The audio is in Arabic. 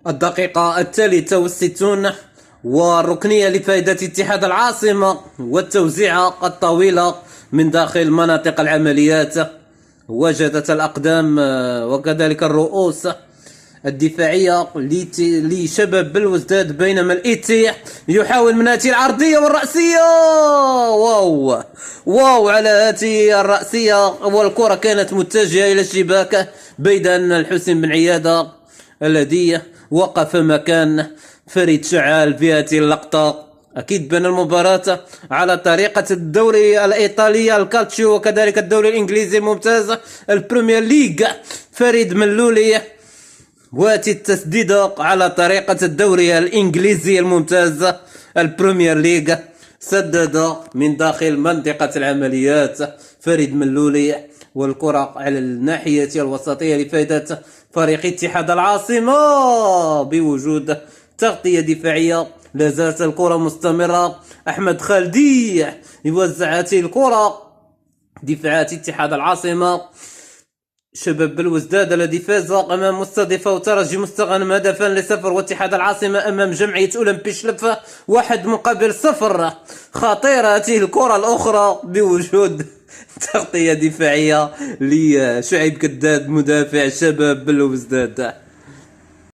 الدقيقة 63 والركنية لفائدة اتحاد العاصمة والتوزيعة الطويلة من داخل مناطق العمليات. وجدت الأقدام وكذلك الرؤوس الدفاعية لشباب بلوزداد، بينما الاتحاد يحاول من هذه العرضية والرأسية. واو على هذه الرأسية، والكرة كانت متجهة إلى الشباك، بيد أن الحسين بن عيادة الذي وقف مكان فريد شعال في هذه اللقطة. أكيد بأن المباراة على طريقة الدوري الإيطالي الكالتشيو وكذلك الدوري الإنجليزي الممتاز البريمير ليج. فريد ملولي واتي التسديد على طريقة الدوري الإنجليزي الممتاز البريمير ليج، سدد من داخل منطقة العمليات فريد ملولي، والكرة على الناحية الوسطية لفائدة فريق اتحاد العاصمة بوجود تغطية دفاعية. لا زالت الكرة مستمرة، أحمد خالدي يوزع هذه الكرة. دفاعات اتحاد العاصمة شباب بلوزداد الذي فاز امام مستضيفه وترجي مستغانم هدفا ل0، واتحاد العاصمه امام جمعيه اولمبي شلف 1-0. خطيره هذه الكره الاخرى بوجود تغطيه دفاعيه لشعيب كداد مدافع شباب بلوزداد.